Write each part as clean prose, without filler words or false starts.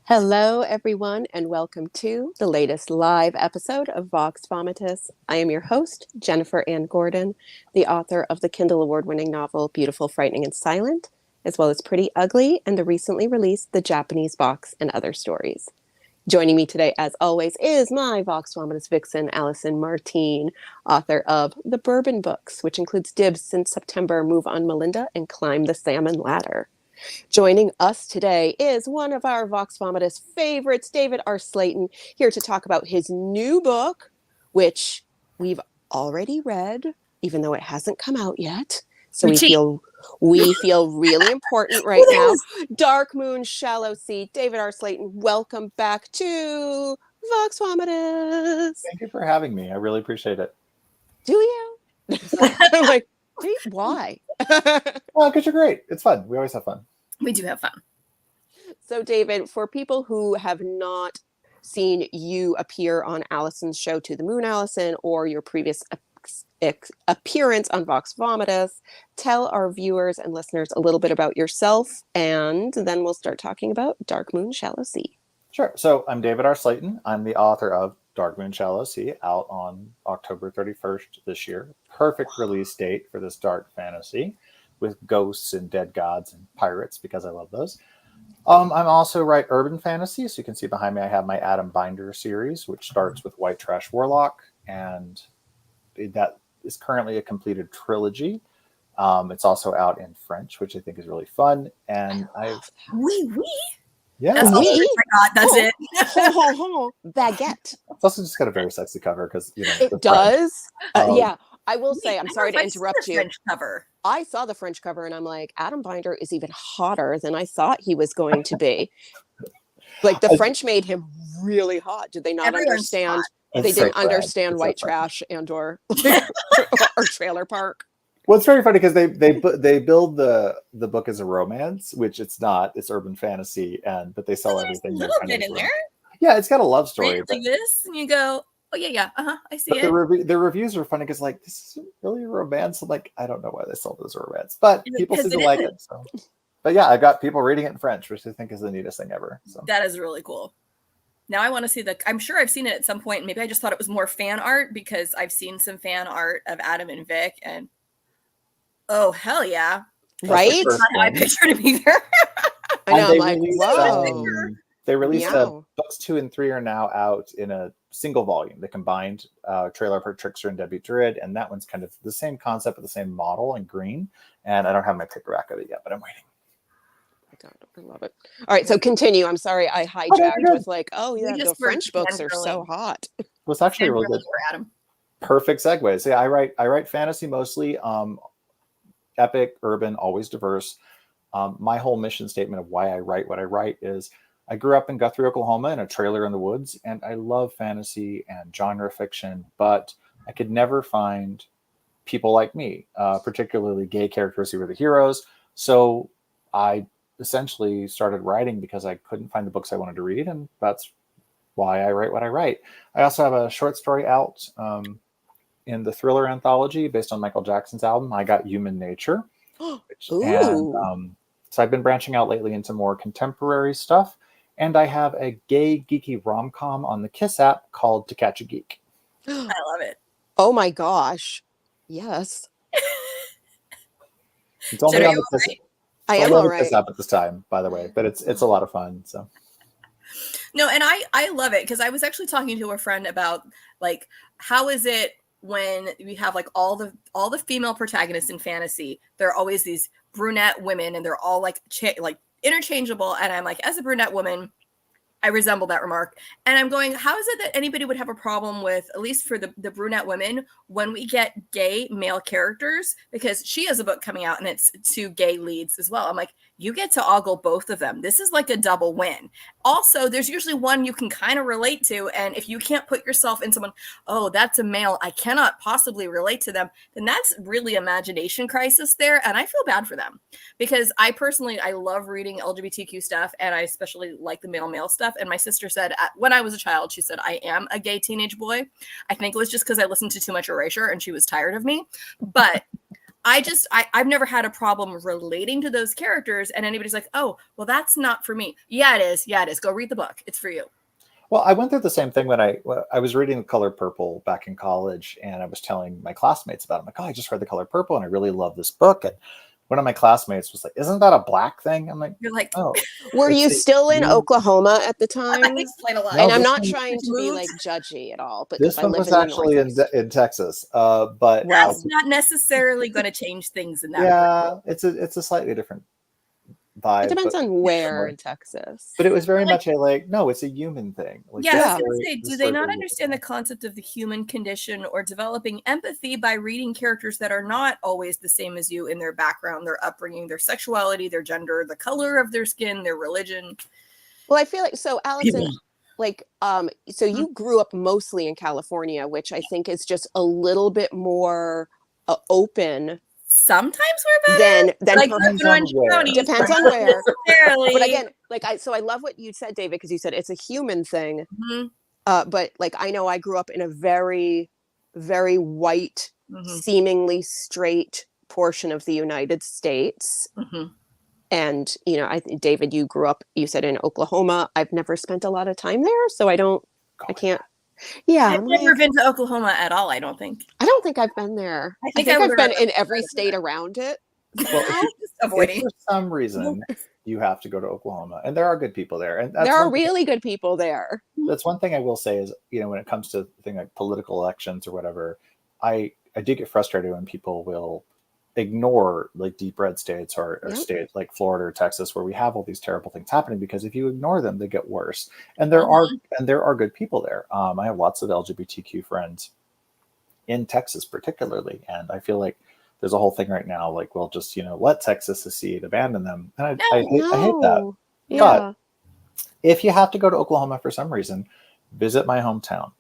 Hello, everyone, and welcome to the latest live episode of Vox Vomitus. I am your host, Jennifer Ann Gordon, the author of the Kindle Award-winning novel Beautiful, Frightening, and Silent, as well as Pretty Ugly and the recently released The Japanese Box and Other Stories. Joining me today, as always, is my Vox Vomitus vixen, Allison Martine, author of The Bourbon Books, which includes Dibs Since September, Move on Melinda, and Climb the Salmon Ladder. Joining us today is one of our Vox Vomitus favorites, David R. Slayton, here to talk about his new book, which we've already read, even though it hasn't come out yet. So we feel really important right now. Dark Moon, Shallow Sea. David R. Slayton, welcome back to Vox Vomitus. Thank you for having me. I really appreciate it. Do you? I'm like, why? Well, because you're great. It's fun. We always have fun. We do have fun. So, David, for people who have not seen you appear on Allison's show To the Moon, Allison, or your previous appearance on Vox Vomitus, tell our viewers and listeners a little bit about yourself, and then we'll start talking about Dark Moon, Shallow Sea. Sure. So I'm David R. Slayton. I'm the author of Dark Moon, Shallow Sea, out on October 31st this year. Perfect release date for this dark fantasy with ghosts and dead gods and pirates, because I love those. I'm also write urban fantasy. So you can see behind me, I have my Adam Binder series, which starts with White Trash Warlock, and that is currently a completed trilogy. It's also out in French, which I think is really fun. And Yeah, that's all I got. That's it. Baguette. It's also just got a very sexy cover because it does. Yeah, I will say, I'm sorry to interrupt you. French cover. I saw the French cover and I'm like, Adam Binder is even hotter than I thought he was going to be. Like the French made him really hot. Did they not understand? They didn't understand white trash and or trailer park. Well, it's very funny because they build the book as a romance, which it's not. It's urban fantasy, but they sell everything. A little bit in there. Yeah, it's got a love story. Like this, and you go, oh yeah, I see it. The reviews are funny because like, this isn't really a romance. I'm like, I don't know why they sold it as a romance, but people seem to like it. So, but yeah, I've got people reading it in French, which I think is the neatest thing ever. So that is really cool. Now I want to see I'm sure I've seen it at some point. Maybe I just thought it was more fan art because I've seen some fan art of Adam and Vic, and oh hell yeah, right? That's not how I pictured him either. I know, I'm like, whoa. They released books 2 and 3 are now out in a single volume. They combined Park Trickster and Deadbeat Druid, and that one's kind of the same concept, but the same model in green. And I don't have my paperback of it yet, but I'm waiting. God, I love it. All right, so continue. I'm sorry I hijacked with like, oh yeah, the French books are so hot. Well, it's actually really good. Adam. Perfect segue. So yeah, I write fantasy mostly, epic, urban, always diverse. My whole mission statement of why I write what I write is I grew up in Guthrie, Oklahoma, in a trailer in the woods, and I love fantasy and genre fiction, but I could never find people like me, particularly gay characters who were the heroes. So I essentially started writing because I couldn't find the books I wanted to read, and that's why I write what I write. I also have a short story out in the thriller anthology based on Michael Jackson's album, I Got Human Nature. And so I've been branching out lately into more contemporary stuff. And I have a gay, geeky rom-com on the Kiss app called To Catch a Geek. I love it. Oh my gosh. Yes. It's only on the Kiss app. I am all right. Kiss app at this time, by the way, but it's a lot of fun. So. No, and I love it because I was actually talking to a friend about like how is it when we have like all the female protagonists in fantasy, they're always these brunette women and they're all like interchangeable, and I'm like, as a brunette woman, I resemble that remark. And I'm going, how is it that anybody would have a problem with, at least for the brunette women, when we get gay male characters? Because she has a book coming out and it's 2 gay leads as well. I'm like, you get to ogle both of them. This is like a double win. Also, there's usually one you can kind of relate to. And if you can't put yourself in someone, oh, that's a male, I cannot possibly relate to them, then that's really imagination crisis there. And I feel bad for them because I love reading LGBTQ stuff. And I especially like the male stuff. And my sister said when I was a child, she said, I am a gay teenage boy. I think it was just because I listened to too much Erasure and she was tired of me. But I've never had a problem relating to those characters, and anybody's like, oh, well, that's not for me. Yeah, it is. Yeah, it is. Go read the book. It's for you. Well, I went through the same thing when I was reading The Color Purple back in college, and I was telling my classmates about it. I'm like, oh, I just read The Color Purple, and I really love this book. And one of my classmates was like, isn't that a black thing? I'm like, You're like, oh. Were you still in Oklahoma at the time? that explains a lot. And I'm this not one- trying to be like judgy at all, but This I one live was in the actually Northeast. in Texas, but That's not necessarily going to change things in that. yeah, it's a slightly different vibe. It depends but on where in Texas. But it was very Like- much a like, no, it's a human thing. Like, Yeah, I this was gonna story- say, this do they story not really understand the concept of the human condition or developing empathy by reading characters that are not always the same as you in their background, their upbringing, their sexuality, their gender, the color of their skin, their religion? Well, I feel like so, Allison, People. like, so you grew up mostly in California, which I think is just a little bit more open Sometimes we're better. than Like perhaps- Open Orange where. County. Depends on not where. necessarily. But again, like I love what you said, David, because you said it's a human thing. Mhm, But like I know I grew up in a very, very white, mhm, seemingly straight portion of the United States. mhm. And you know, David, you grew up, you said in Oklahoma. I've never spent a lot of time there, so I can't. Yeah, I've I'm never like, been to Oklahoma at all, I don't think. I don't think I've been there. I I think think I I've would been rather in every than state that. around it. Well, Just avoiding. if for some reason you have to go to Oklahoma, and there are good people there, and that's There are one thing- really good people there. that's one thing I will say is, you know, when it comes to thing like political elections or whatever, I do get frustrated when people will ignore like deep red states or Yep. states like Florida or Texas where we have all these terrible things happening, because if you ignore them, they get worse. And there are good people there. I have lots of LGBTQ friends in Texas particularly, and I feel like there's a whole thing right now like, we'll just, you know, let Texas secede, abandon them, and I hate that. No. But- Yeah. If you have to go to Oklahoma for some reason, visit my hometown.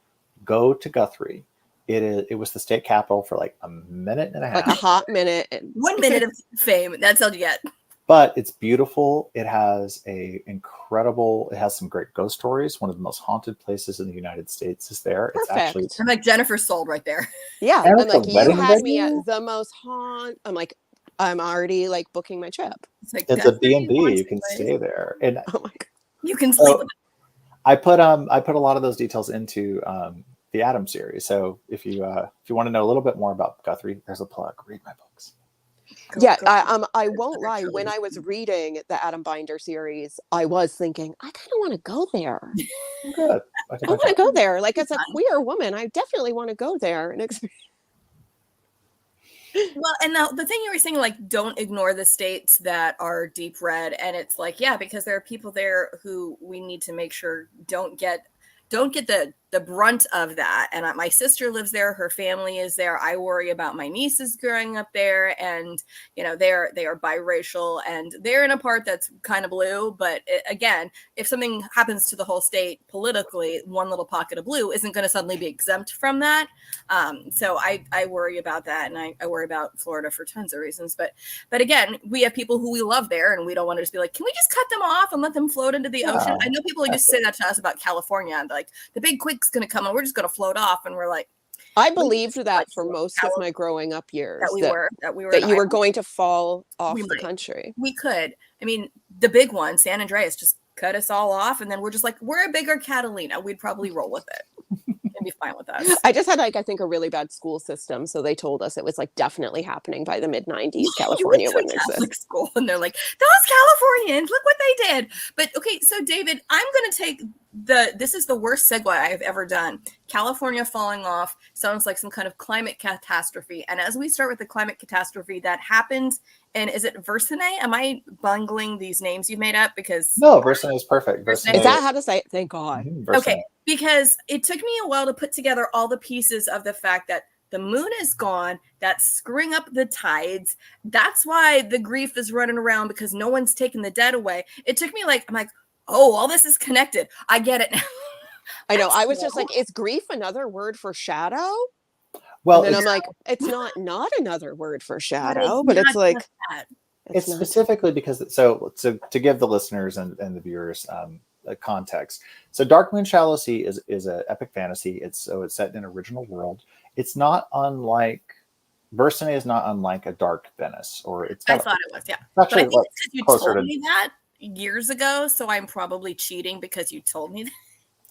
Go to Guthrie. It was the state capital for like a minute and a half. Like a hot minute. 1 minute of fame. That's all you get. But it's beautiful. It has some great ghost stories. One of the most haunted places in the United States is there. It's actually Perfect. I'm like, Jennifer sold right there. Yeah. And I'm it's a like, you wedding had me venue? at the most I'm like, I'm already like booking my trip. It's like it's a that's where you B&B. want You to can play. stay there. And Oh my God. You can sleep. so I put a lot of those details into the Adam series. So if you want to know a little bit more about Guthrie, there's a plug. Read my books. Go- Yeah, go- I won't lie. When I was reading the Adam Binder series, I was thinking, I kind of want to go there. Good. I want to go there. Like as a queer woman, I definitely want to go there and experience. Well, and the thing you were saying, like, don't ignore the states that are deep red. And it's like, yeah, because there are people there who we need to make sure don't get the brunt of that. And my sister lives there, her family is there. I worry about my nieces growing up there, and you know, they are biracial and they're in a part that's kind of blue. But again, if something happens to the whole state politically, one little pocket of blue isn't going to suddenly be exempt from that. So I worry about that, and I worry about Florida for tons of reasons. But again, we have people who we love there, and we don't want to just be like, can we just cut them off and let them float into the ocean? I know people used to say that to us about California, and like, the big quake's going to come and we're just going to float off, and we're like, I believed that for most of my growing up years. that we were that an you were island. going to fall off We the might. country. We could. I mean, the big one, San Andreas, just cut us all off, and then we're just like, we're a bigger Catalina. We'd probably roll with it and be fine with us. I just had like I think a really bad school system, so they told us it was like definitely happening by the mid 90s. California You went wouldn't to a Catholic exist. school, and they're like, those Californians, look what they did. But okay, so David, I'm going to take this is the worst segue I've ever done. California falling off sounds like some kind of climate catastrophe. And as we start with the climate catastrophe that happens, and is it Versine? Am I bungling these names you've made up? Because No, Versine is perfect. Versine. Is that how to say it? Thank God. Versine. okay, because it took me a while to put together all the pieces of the fact that the moon is gone. That's screwing up the tides. That's why the grief is running around, because no one's taking the dead away. It took me I'm like, oh, all this is connected. I get it now. I know. I was just like, is grief another word for shadow? Well, And then it's, I'm like, it's not another word for But shadow, but it's not like just that. it's not. specifically because so to give the listeners and the viewers a context. So Dark Moon Shallow Sea is an epic fantasy. It's set in an original world. It's not unlike Versine is not unlike a dark Venice, or it's I got thought it was, yeah. actually But I think it's because you closer told to me that years ago, so I'm probably cheating because you told me that.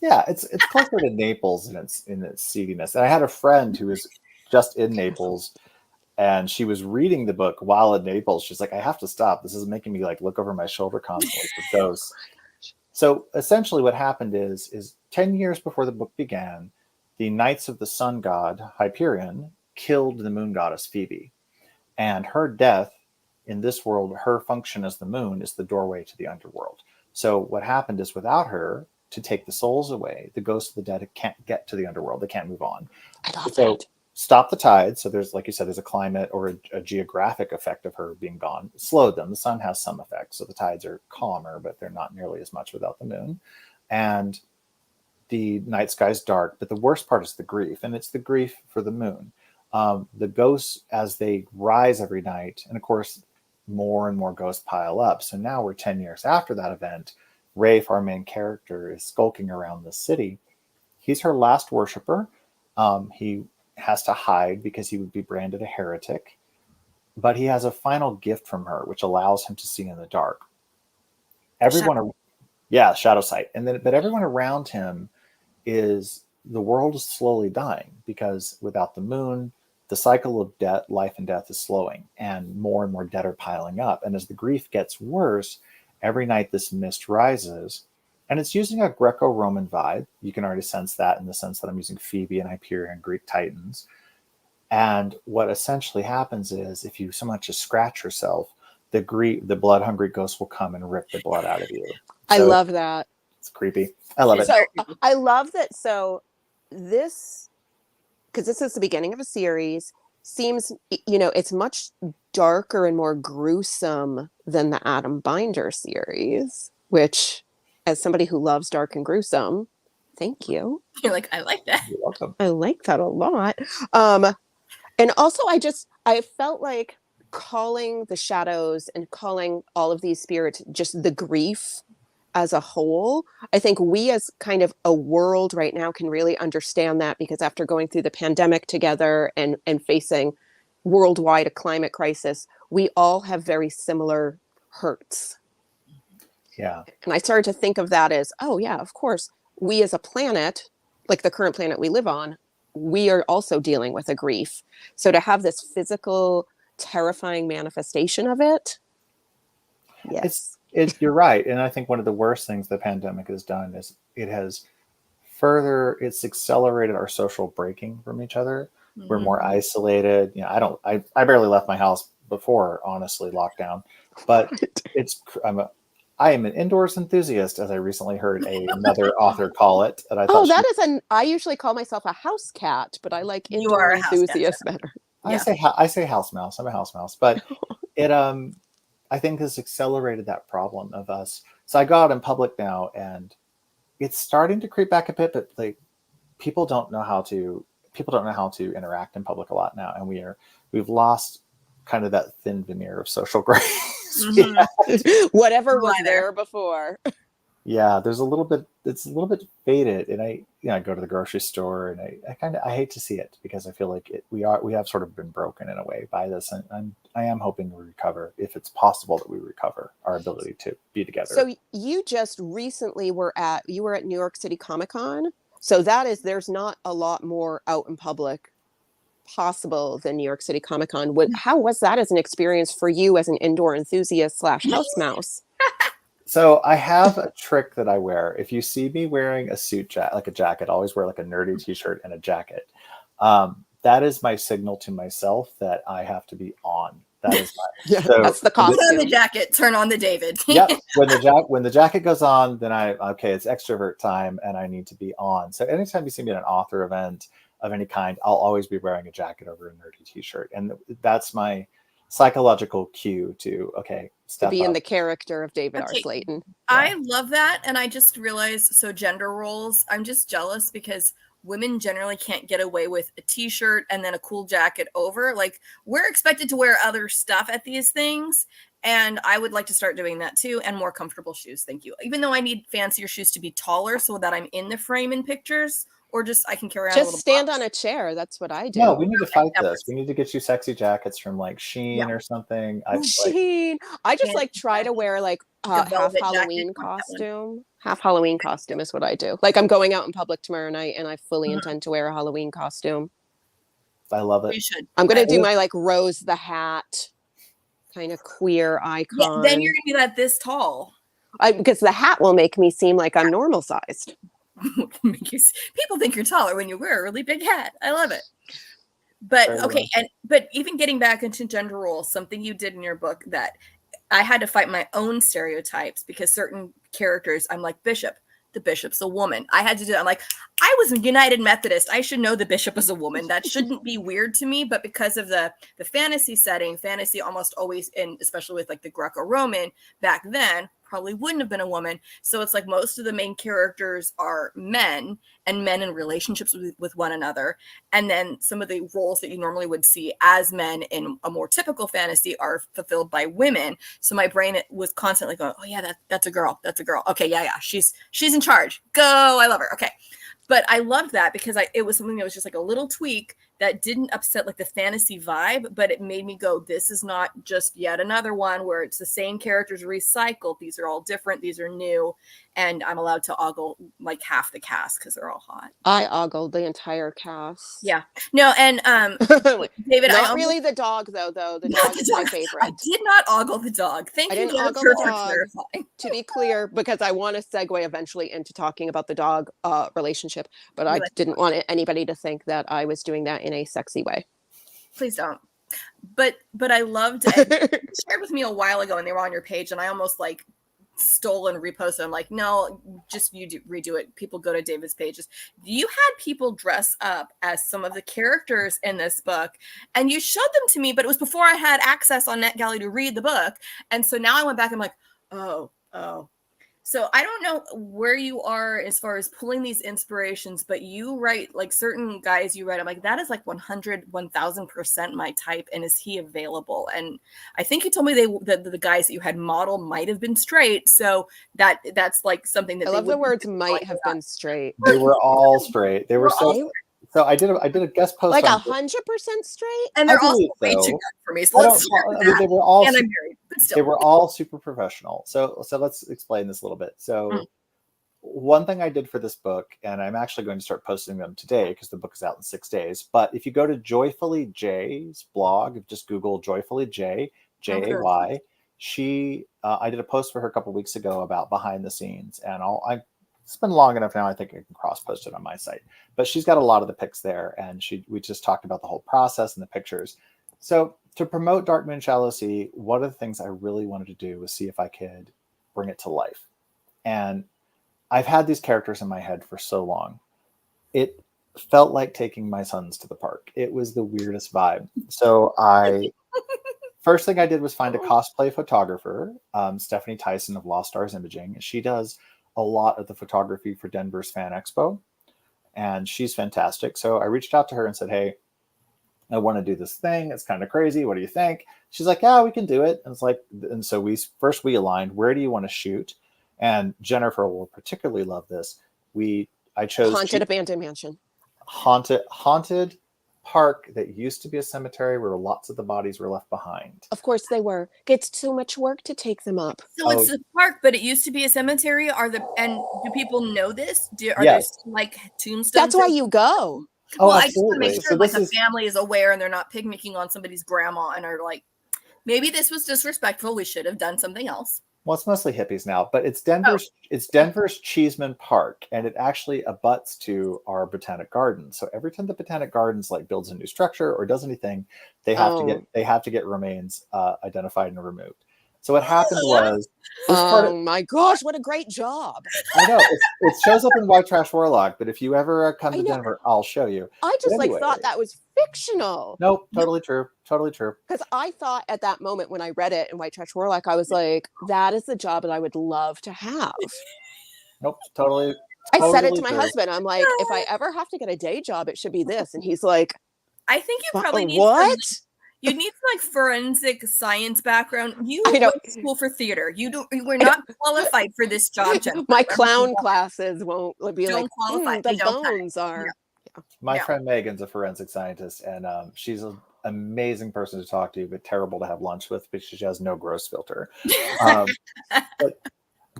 yeah, it's closer to Naples in its seediness. And I had a friend who was just in Naples, and she was reading the book while in Naples. She's like, I have to stop. This is making me like look over my shoulder constantly for ghosts. So essentially what happened is 10 years before the book began, the Knights of the Sun God, Hyperion, killed the moon goddess Phoebe. And her death in this world, her function as the moon is the doorway to the underworld. So what happened is without her, to take the souls away, the ghosts of the dead can't get to the underworld. They can't move on. I love So that. stop the tide. So there's, like you said, there's a climate or a geographic effect of her being gone. Slowed them. The sun has some effect. So the tides are calmer, but they're not nearly as much without the moon. And the night sky's dark. But the worst part is the grief. And it's the grief for the moon. The ghosts, as they rise every night, and of course, more and more ghosts pile up. So now we're 10 years after that event. Rafe, our main character, is skulking around the city. He's her last worshiper. He has to hide because he would be branded a heretic. But he has a final gift from her, which allows him to see in the dark. Shadow sight. But everyone around him the world is slowly dying because without the moon, the cycle of death, life and death is slowing, and more dead are piling up. And as the grief gets worse, every night this mist rises, and it's using a Greco-Roman vibe. You can already sense that in the sense that I'm using Phoebe and Hyperion, Greek Titans. And what essentially happens is if you so much as scratch yourself, the blood-hungry ghost will come and rip the blood out of you. I love that. It's creepy. I love it. So I love that. So this, because this is the beginning of a series, seems, it's much darker and more gruesome than the Adam Binder series, which, as somebody who loves dark and gruesome, thank you. You're like, I like that. You're welcome. I like that a lot. And also I felt like calling the shadows and calling all of these spirits just the grief as a whole. I think we as kind of a world right now can really understand that, because after going through the pandemic together and facing worldwide a climate crisis, we all have very similar hurts. Yeah. And I started to think of that as, oh yeah, of course, we as a planet, like the current planet we live on, we are also dealing with a grief. So to have this physical, terrifying manifestation of it, yes. You're right. And I think one of the worst things the pandemic has done is it's accelerated our social breaking from each other. Mm-hmm. We're more isolated. I barely left my house before, honestly, lockdown, but I am an indoors enthusiast, as I recently heard another author call it. And I usually call myself a house cat, but I like you indoor enthusiast better. Yeah. I say house mouse. I'm a house mouse, but I think has accelerated that problem of us. So I go out in public now, and it's starting to creep back a bit, but like people don't know how to interact in public a lot now, and we've lost kind of that thin veneer of social grace. Mm-hmm. Whatever was there before. Yeah, it's a little bit faded, and I go to the grocery store, and I hate to see it, because I feel like we have sort of been broken in a way by this, and I am hoping we recover, if it's possible that we recover our ability to be together. So you just recently were at New York City Comic Con, so there's not a lot more out in public possible than New York City Comic Con. How was that as an experience for you as an indoor enthusiast / house mouse? So I have a trick that I wear. If you see me wearing a suit like a jacket, I always wear like a nerdy t-shirt and a jacket. That is my signal to myself that I have to be on. That is that's the costume. Put on the jacket, turn on the David. Yep. When the jacket goes on, then it's extrovert time, and I need to be on. So anytime you see me at an author event of any kind, I'll always be wearing a jacket over a nerdy t-shirt, and that's my psychological cue to step be up. In the character of David R. Slayton. I love that, and I just realized, so gender roles, I'm just jealous because women generally can't get away with a t-shirt and then a cool jacket over. Like, we're expected to wear other stuff at these things, and I would like to start doing that too, and more comfortable shoes. Thank you. Even though I need fancier shoes to be taller so that I'm in the frame in pictures, or just I can carry on a Just little stand box. on a chair. That's what I do. No, we need to fight that this. works. We need to get you sexy jackets from like Shein or something. Sheen. I just Fancy like try to wear like The half velvet jacket, Halloween want that one. costume. Half Halloween costume is what I do. Like I'm going out in public tomorrow night and I fully intend to wear a Halloween costume. I love You it. should. I'm gonna do my like Rose the Hat kind of queer icon. Yeah, then you're gonna be like this tall. Because the hat will make me seem like I'm normal sized. People think you're taller when you wear a really big hat. I love it. But Very okay, but even getting back into gender roles, something you did in your book that I had to fight my own stereotypes because certain characters, I'm like, Bishop, the bishop's a woman. I had to do that. I'm like, I was a United Methodist. I should know the bishop is a woman. That shouldn't be weird to me. But because of the fantasy setting, fantasy almost always, and especially with like the Greco-Roman back then, probably wouldn't have been a woman. So it's like most of the main characters are men and men in relationships with one another. And then some of the roles that you normally would see as men in a more typical fantasy are fulfilled by women. So my brain was constantly going, oh yeah, that's a girl. That's a girl. Okay. Yeah. She's in charge. Go. I love her. Okay. But I loved that because it was something that was just like a little tweak that didn't upset like the fantasy vibe, but it made me go, this is not just yet another one where it's the same characters recycled. These are all different. These are new. And I'm allowed to ogle like half the cast because they're all hot. I ogled the entire cast. Yeah. No, and David, not really the dog though. The dog is my favorite. I did not ogle the dog. Thank you, didn't ogle Jennifer, the for dog, clarifying. to be clear, because I want to segue eventually into talking about the dog relationship, but I didn't want anybody to think that I was doing that in a sexy way. Please don't. But I loved it. You shared with me a while ago and they were on your page and I almost like stole and reposted. I'm like, no, just redo it. People go to David's pages. You had people dress up as some of the characters in this book and you showed them to me, but it was before I had access on NetGalley to read the book. And so now I went back and I'm like, oh. So I don't know where you are as far as pulling these inspirations, but you write like certain guys you write. I'm like, that is like 1000% my type. And is he available? And I think you told me the guys that you had modeled might have been straight. So that's like something that I love the words might have been straight. They were all straight. They were so I did a guest post like 100% straight, and they're also way too good for me. So they were all and I'm married, but still. They were all super professional. So let's explain this a little bit. So one thing I did for this book, and I'm actually going to start posting them today because the book is out in 6 days. But if you go to Joyfully J's blog, just Google Joyfully J, Jay. I did a post for her a couple of weeks ago about behind the scenes, and it's been long enough now. I think I can cross post it on my site, but she's got a lot of the pics there, and we just talked about the whole process and the pictures. So to promote Dark Moon Shallow Sea, one of the things I really wanted to do was see if I could bring it to life. And I've had these characters in my head for so long. It felt like taking my sons to the park. It was the weirdest vibe. So first thing I did was find a cosplay photographer, Stephanie Tyson of Lost Stars Imaging. She does a lot of the photography for Denver's Fan Expo, and she's fantastic. So I reached out to her and said, hey, I want to do this thing. It's kind of crazy. What do you think? She's like, yeah, we can do it. And it's like, and so we aligned, where do you want to shoot? And Jennifer will particularly love this. I chose Haunted Abandoned Mansion. Haunted park that used to be a cemetery where lots of the bodies were left behind. Of course they were. It's too much work to take them up. So it's a park, but it used to be a cemetery. And do people know this? Are yes. there like tombstones? That's why you go. Oh, well, absolutely. I just want to make sure like the family is aware and they're not picnicking on somebody's grandma and are like, maybe this was disrespectful. We should have done something else. Well, it's mostly hippies now, but it's Denver's Cheeseman Park, and it actually abuts to our Botanic Gardens. So every time the Botanic Gardens like builds a new structure or does anything, they have to get remains identified and removed. So what happened was, my gosh, what a great job! I know it shows up in White Trash Warlock, but if you ever come to Denver, I'll show you. I just thought that was fictional. Nope, totally true. Because I thought at that moment when I read it in White Trash Warlock, I was like, that is the job that I would love to have. Nope, totally. I said it to my husband. I'm like, if I ever have to get a day job, it should be this. And he's like, I think you probably need what? You need some like forensic science background. You I went know. to school for theater. We're not qualified for this job, Jennifer. My clown classes won't be Don't like, qualify. They the don't cut it. bones are. My No. friend Megan's a forensic scientist, and she's an amazing person to talk to, but terrible to have lunch with because she has no gross filter.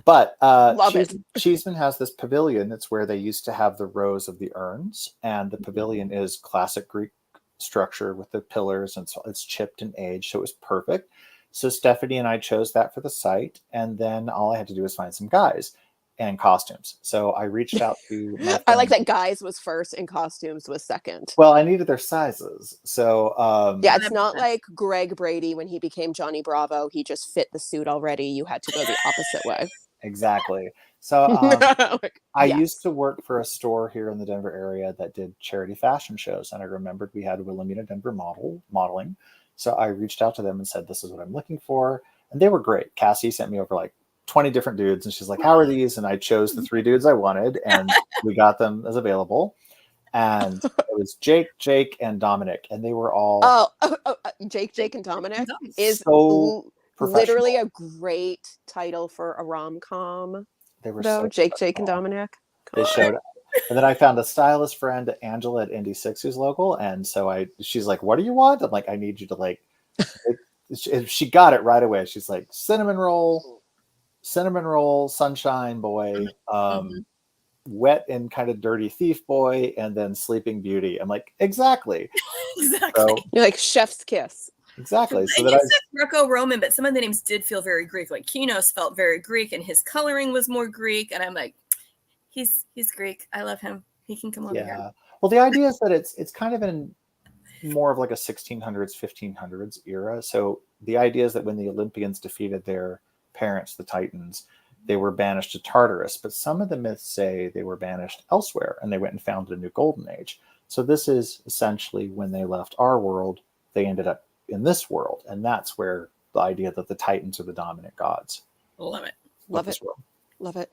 But Love it. Cheeseman has this pavilion. It's where they used to have the rows of the urns, and the pavilion is classic Greek structure with the pillars, and so it's chipped and aged, so it was perfect. So Stephanie and I chose that for the site, and then all I had to do was find some guys and costumes. So I reached out to my I like friend. that guys was first and costumes was second. Well, I needed their sizes. So Yeah, it's not like Greg Brady when he became Johnny Bravo. He just fit the suit already. You had to go the opposite way. exactly. So I Yes. used to work for a store here in the Denver area that did charity fashion shows, and I remembered we had Wilhelmina Denver modeling. So I reached out to them and said, "This is what I'm looking for," and they were great. Cassie sent me over like 20 different dudes, and she's like, "How are these?" And I chose the 3 dudes I wanted, and we got them as available. And it was Jake, and Dominic, and they were all Jake, and Dominic is so literally a great title for a rom-com. They were though so Jake, and Dominic. They showed up. And then I found a stylist friend, Angela at Indy 6, who's local. And so she's like, "What do you want?" I'm like, "I need you to like," she got it right away. She's like, cinnamon roll, sunshine boy, wet and kind of dirty thief boy, and then sleeping beauty. I'm like, exactly. Exactly. So, You're like chef's kiss. exactly. So I guess it's Greco-Roman, but some of the names did feel very Greek. Like Kinos felt very Greek, and his coloring was more Greek. And I'm like, he's Greek. I love him. He can come over here. Well, the idea is that it's kind of in more of like a 1600s, 1500s era. So the idea is that when the Olympians defeated their parents, the Titans, they were banished to Tartarus. But some of the myths say they were banished elsewhere, and they went and founded a new golden age. So this is essentially when they left our world, they ended up in this world, and that's where the idea that the Titans are the dominant gods. Love it. Love it. Love it.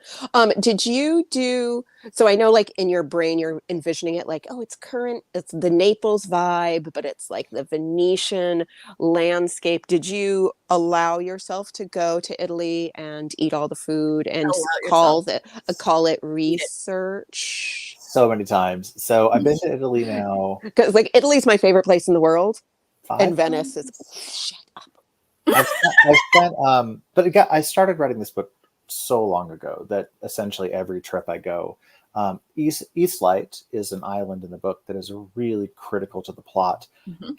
Did you do, so I know like in your brain, you're envisioning it like, oh, it's the Naples vibe, but it's like the Venetian landscape. Did you allow yourself to go to Italy and eat all the food and call it research? So many times. So I've been to Italy now. Because like Italy's my favorite place in the world. 5 and Venice is, shut up. I started writing this book so long ago that essentially every trip I go, East Light is an island in the book that is really critical to the plot.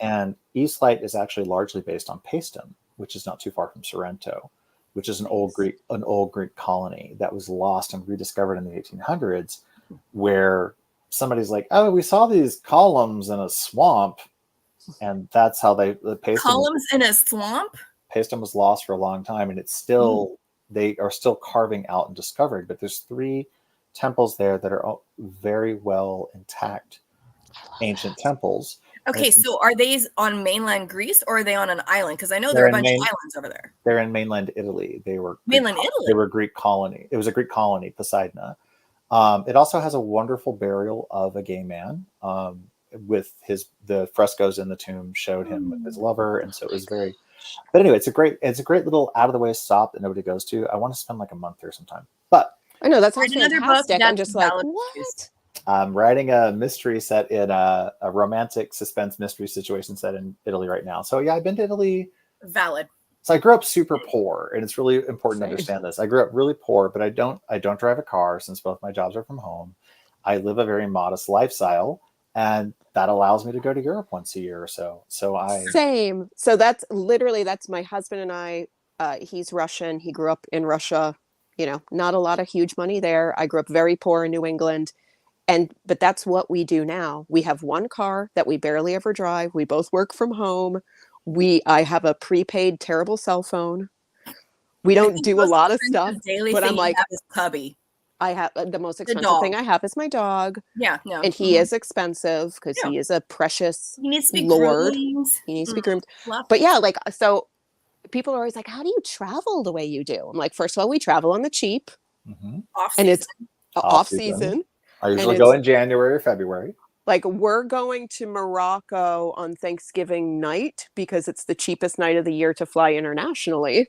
And East Light is actually largely based on Paestum, which is not too far from Sorrento, which is an old Greek colony that was lost and rediscovered in the 1800s, where somebody's like, "Oh, we saw these columns in a swamp," and that's how the columns in a swamp. Paestum was lost for a long time, and it's still they are still carving out and discovered. But there's 3 temples there that are very well intact, ancient temples. Okay, so are these on mainland Greece or are they on an island? Because I know there are a bunch of islands over there. They're in mainland Italy. They were mainland Italy. They were a Greek colony. It was a Greek colony, Poseidon. It also has a wonderful burial of a gay man. With the frescoes in the tomb showed him with his lover, and so it was very. But anyway, it's a great little out of the way stop that nobody goes to. I want to spend like a month there sometime. But I know that sounds fantastic. I'm just like, what? I'm writing a mystery set in a romantic suspense mystery situation set in Italy right now. So yeah, I've been to Italy. Valid. So I grew up super poor, and it's really important to understand this. I grew up really poor, but I don't drive a car since both my jobs are from home. I live a very modest lifestyle, and that allows me to go to Europe once a year or so. So same. So that's my husband and I. He's Russian. He grew up in Russia. You know, not a lot of huge money there. I grew up very poor in New England. But that's what we do now. We have one car that we barely ever drive. We both work from home. I have a prepaid terrible cell phone. We don't do a lot of stuff. But I'm like, puppy. I have the most expensive thing I have is my dog. Yeah, no. And he is expensive because he is a precious he needs to be lord. Groomed. He needs to be groomed. But yeah, like, so people are always like, how do you travel the way you do? I'm like, first of all, we travel on the cheap. Off and season. It's off season. I usually go in January or February. Like, we're going to Morocco on Thanksgiving night because it's the cheapest night of the year to fly internationally.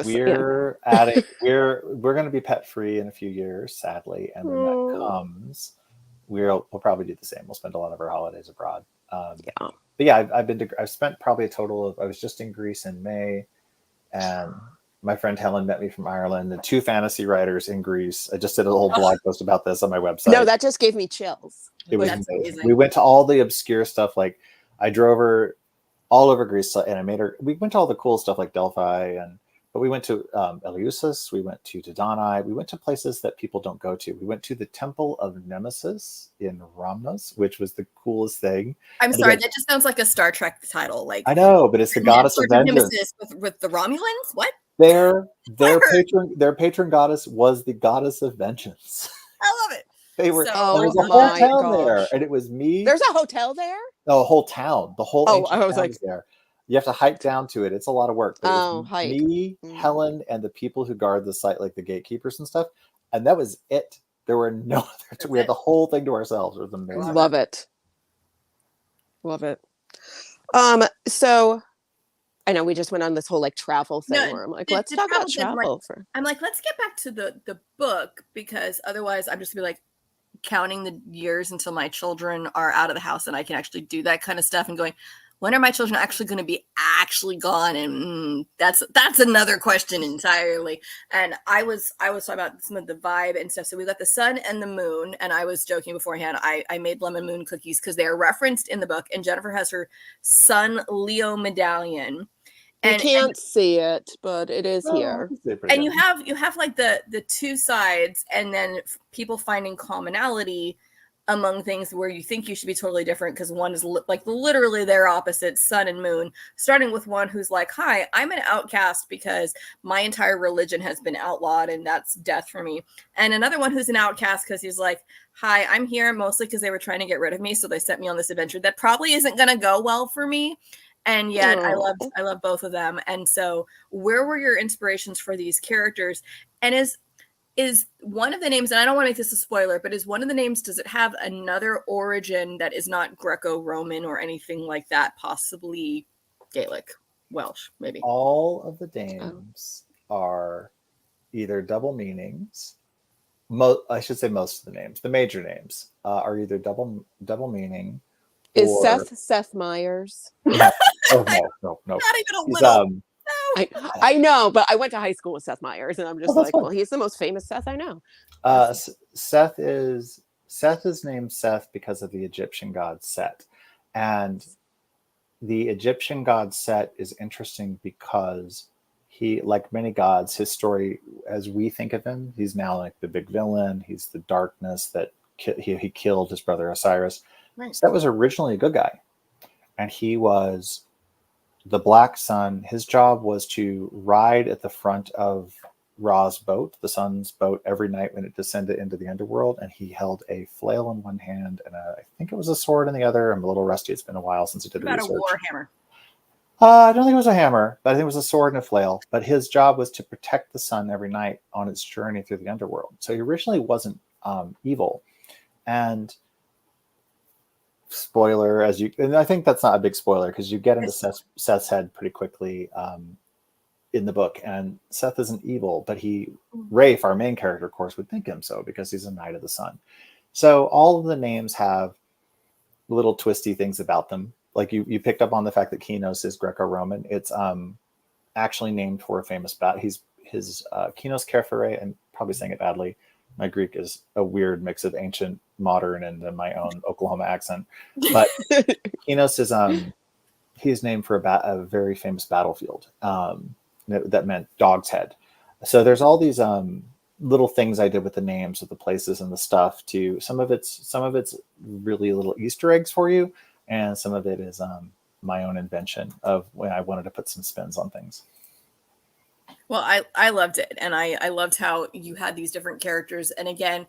We're adding we're going to be pet free in a few years, sadly, and when that Oh. comes, we'll probably do the same. We'll spend a lot of our holidays abroad. Yeah. But yeah, I've spent probably a total of, I was just in Greece in May, and my friend Helen met me from Ireland, and 2 fantasy writers in Greece. I just did a whole blog post about this on my website. No, that just gave me chills. It was That's amazing. We went to all the obscure stuff. Like, I drove her all over Greece, and we went to all the cool stuff like Delphi, but we went to Eleusis, we went to Dodonai, we went to places that people don't go to. We went to the Temple of Nemesis in Rhamnos, which was the coolest thing. I'm sorry, that just sounds like a Star Trek title. Like, I know, but it's the goddess of vengeance. Nemesis with the Romulans? What? Their patron goddess was the goddess of vengeance. I love it. They were. So- there was a Oh whole my town there, gosh. and it was me. There's a hotel there? No, a whole town. The whole Oh, ancient I was town like- is there. You have to hike down to it. It's a lot of work. But it was hike. me, Helen, and the people who guard the site, like the gatekeepers and stuff. And that was it. There were no other. We had the whole thing to ourselves. It was amazing. Love it. Love it. So I know we just went on this whole like travel thing No, where I'm like, the- let's the talk about travel thing, travel for I'm like, let's get back to the book, because otherwise I'm just gonna be like counting the years until my children are out of the house and I can actually do that kind of stuff, and going, when are my children actually going to be actually gone? And that's another question entirely. And I was talking about some of the vibe and stuff. So we got the sun and the moon, and I was joking beforehand. I made lemon moon cookies because they are referenced in the book, and Jennifer has her sun Leo medallion. you can't see it, but it is here. And you have like the 2 sides, and then people finding commonality among things where you think you should be totally different, because one is like literally their opposite, sun and moon, starting with one who's like, hi, I'm an outcast because my entire religion has been outlawed and that's death for me. And another one who's an outcast because he's like, hi, I'm here mostly because they were trying to get rid of me, so they sent me on this adventure that probably isn't going to go well for me. And yet I love both of them. And so where were your inspirations for these characters? And is one of the names, and I don't want to make this a spoiler, but is one of the names, does it have another origin that is not Greco-Roman or anything like that, possibly Gaelic, Welsh, maybe? All of the names are either double meanings. I should say most of the names. The major names are either double meaning. Is Seth Meyers? No. Oh, no. Not even a little. I know, but I went to high school with Seth Meyers, and I'm just like, fun. well, he's the most famous Seth I know. Seth is named Seth because of the Egyptian god Set, and the Egyptian god Set is interesting because he, like many gods, his story as we think of him, he's now like the big villain. He's the darkness that he killed his brother Osiris. Right. Set was originally a good guy, and he was the Black Sun. His job was to ride at the front of Ra's boat, the sun's boat, every night when it descended into the underworld, and he held a flail in one hand and I think it was a sword in the other. I'm a little rusty. It's been a while since I did the research. About a war hammer. I don't think it was a hammer, but I think it was a sword and a flail. But his job was to protect the sun every night on its journey through the underworld. So he originally wasn't evil. And spoiler, and I think that's not a big spoiler because you get into Seth's head pretty quickly in the book, and Seth isn't evil, but Rafe, our main character, of course, would think him so because he's a Knight of the Sun. So all of the names have little twisty things about them. Like you picked up on the fact that Kinos is Greco-Roman. It's actually named for a famous battle. His Kinos Kerfere, and probably saying it badly. My Greek is a weird mix of ancient, modern, and then my own Oklahoma accent. But Kinos is he's named for a very famous battlefield that meant Dog's Head. So there's all these little things I did with the names of the places and the stuff. Some of it's really little Easter eggs for you, and some of it is my own invention of when I wanted to put some spins on things. Well, I loved it. And I loved how you had these different characters. And again,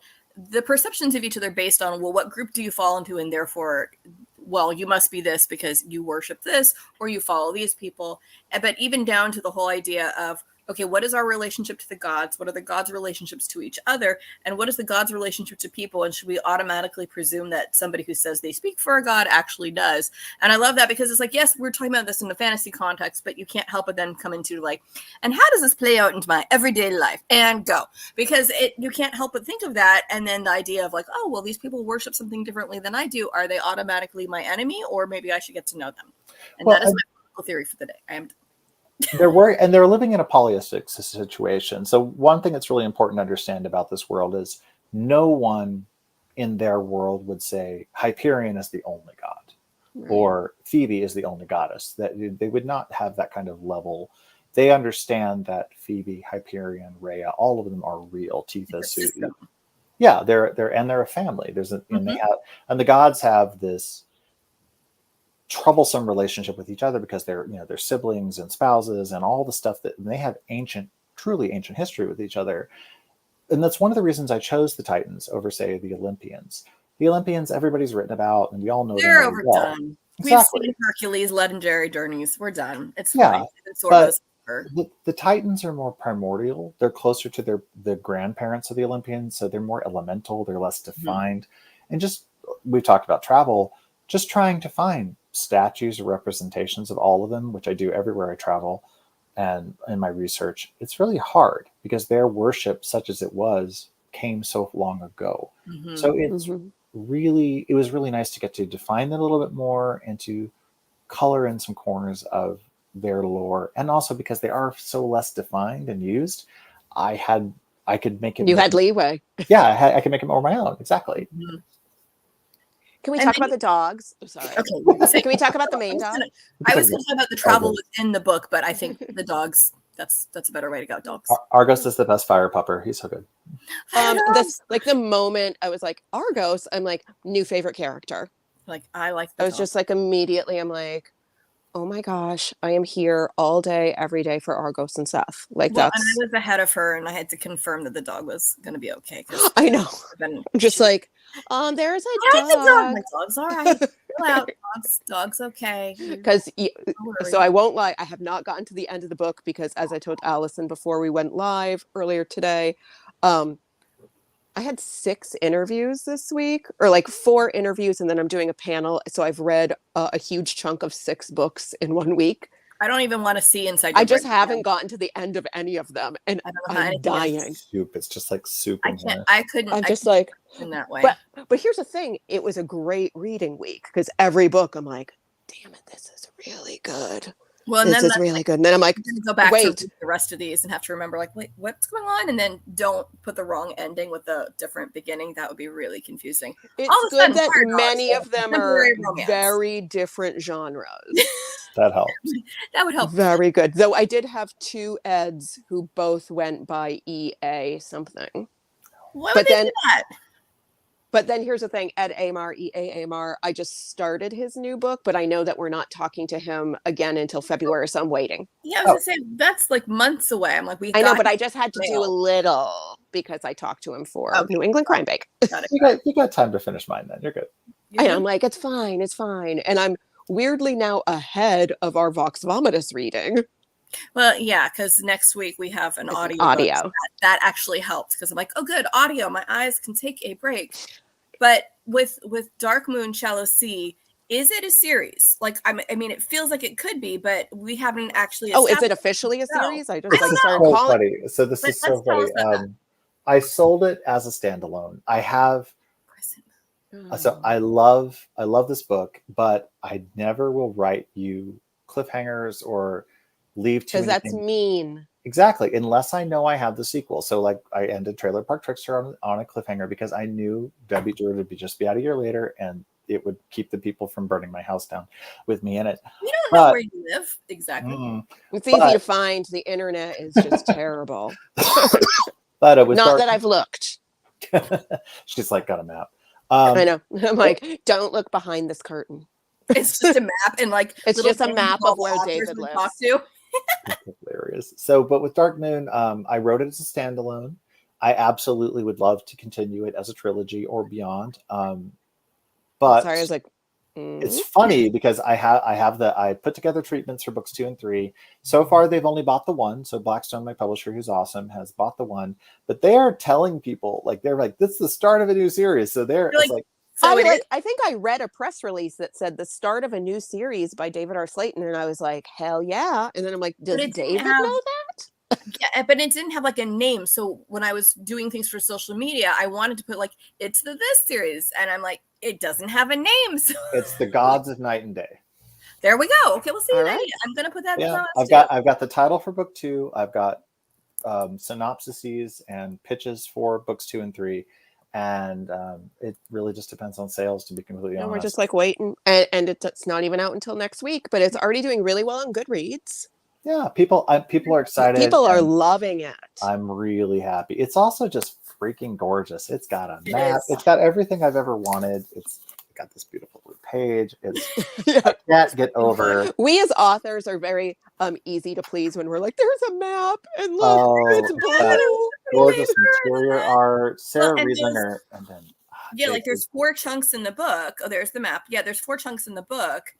the perceptions of each other based on, well, what group do you fall into? And therefore, well, you must be this because you worship this, or you follow these people. But even down to the whole idea of okay, what is our relationship to the gods? What are the gods' relationships to each other? And what is the gods' relationship to people? And should we automatically presume that somebody who says they speak for a god actually does? And I love that, because it's like, yes, we're talking about this in the fantasy context, but you can't help but then come into like, and how does this play out into my everyday life? And go. Because you can't help but think of that. And then the idea of like, oh, well, these people worship something differently than I do. Are they automatically my enemy? Or maybe I should get to know them. And that is my political theory for the day. I am they're living in a polytheistic situation. So one thing that's really important to understand about this world is no one in their world would say Hyperion is the only god, right, or Phoebe is the only goddess. That they would not have that kind of level. They understand that Phoebe, Hyperion, Rhea, all of them are real. Tethys, yeah, they're a family. And the gods have this troublesome relationship with each other because they're siblings and spouses and all the stuff that they have truly ancient history with each other. And that's one of the reasons I chose the Titans over, say, the Olympians. The Olympians, everybody's written about, and we all know they're them overdone. well. Exactly. We've seen Hercules, legendary journeys. We're done. It's fine. But the Titans are more primordial. They're closer to the grandparents of the Olympians, so they're more elemental. They're less defined. And we've talked about travel. Just trying to find statues or representations of all of them, which I do everywhere I travel and in my research, it's really hard because their worship, such as it was, came so long ago. So it was really nice to get to define that a little bit more and to color in some corners of their lore. And also because they are so less defined and used, I could make it. You had leeway. Yeah, I could make it more my own. Exactly. Can we talk about the dogs? I'm sorry. Okay. Can we talk about the main dog? I was going to talk about the travel within the book, but I think the dogs, that's a better way to go. Dogs. Argos is the best fire pupper. He's so good. The moment I was like, Argos, I'm like, new favorite character. Like, I like I was just like, immediately, I'm like, oh my gosh, I am here all day, every day for Argos and Seth. Like, and I was ahead of her, and I had to confirm that the dog was going to be okay. I know. I'm just like, there's a dog. I like the dog. My dog's all right. Chill out. Dog's okay. Because, so I won't lie, I have not gotten to the end of the book because, as I told Allison before we went live earlier today, I had 6 interviews this week, or like 4 interviews, and then I'm doing a panel. So I've read a huge chunk of 6 books in 1 week. I don't even want to see inside. I just haven't gotten to the end of any of them, and I'm dying. Soup. It's just like soup. I couldn't. I'm just like in that way. But here's the thing: it was a great reading week because every book I'm like, damn it, this is really good. Well, and this is really good. And then I'm like, go back to the rest of these and have to remember, like, wait, what's going on? And then don't put the wrong ending with a different beginning. That would be really confusing. It's good that many of them are very different genres. That helps. That would help. Very good. Though I did have 2 Eds who both went by EA something. Why would they do that? But then here's the thing, Ed Amar, EA Amar, I just started his new book, but I know that we're not talking to him again until February, so I'm waiting. Yeah, I was going to say, that's like months away. I'm like, I know, but I just had to do a little because I talked to him for New England Crime Bake. You got time to finish mine then. You're good. I'm like, it's fine. And I'm weirdly now ahead of our Vox Vomitus reading. Well, yeah, because next week we have an audio. So that actually helps because I'm like, oh, good, audio. My eyes can take a break. But with Dark Moon, Shallow Sea, is it a series? Like, I mean, it feels like it could be, but we haven't actually. Oh, is it officially a series? I just started so calling. Funny. So this is so funny. I sold it as a standalone. I have. So I love this book, but I never will write you cliffhangers or leave too. Because that's mean. Exactly, unless I know I have the sequel. So like I ended Trailer Park Trickster on a cliffhanger because I knew Deadbeat Druid would just be out a year later and it would keep the people from burning my house down with me in it. We don't know where you live exactly. It's easy to find. The internet is just terrible. But it was not that I've looked. She's like got a map. I know. I'm like, don't look behind this curtain. It's just a map and like it's just a map of where David lives. Hilarious. So, but with Dark Moon, I wrote it as a standalone. I absolutely would love to continue it as a trilogy or beyond. But sorry, I was like, It's funny because I put together treatments for books 2 and 3. So far, they've only bought the one. So Blackstone, my publisher, who's awesome, has bought the one. But they are telling people, like, they're like, this is the start of a new series. So they're like so I think I read a press release that said the start of a new series by David R. Slayton, and I was like, hell yeah. And then I'm like, does David know that? Yeah, but it didn't have like a name. So when I was doing things for social media, I wanted to put like, it's the this series. And I'm like, it doesn't have a name. So it's the Gods of Night and Day. There we go. Okay, we'll see. Right. I'm gonna put that. Yeah, I've got the title for book 2. I've got synopsises and pitches for books 2 and 3. And it really just depends on sales, to be completely honest. We're just like waiting, and it's not even out until next week, but it's already doing really well on Goodreads. Yeah, people are excited. People are loving it. I'm really happy. It's also just freaking gorgeous. It's got a map. It's got everything I've ever wanted. It's got this beautiful blue page. I can't get over. We as authors are very easy to please when we're like, there's a map and look, it's blue. Gorgeous interior art. Sarah Riesinger, and then like there's 4 chunks in the book. Oh, there's the map. Yeah, there's 4 chunks in the book.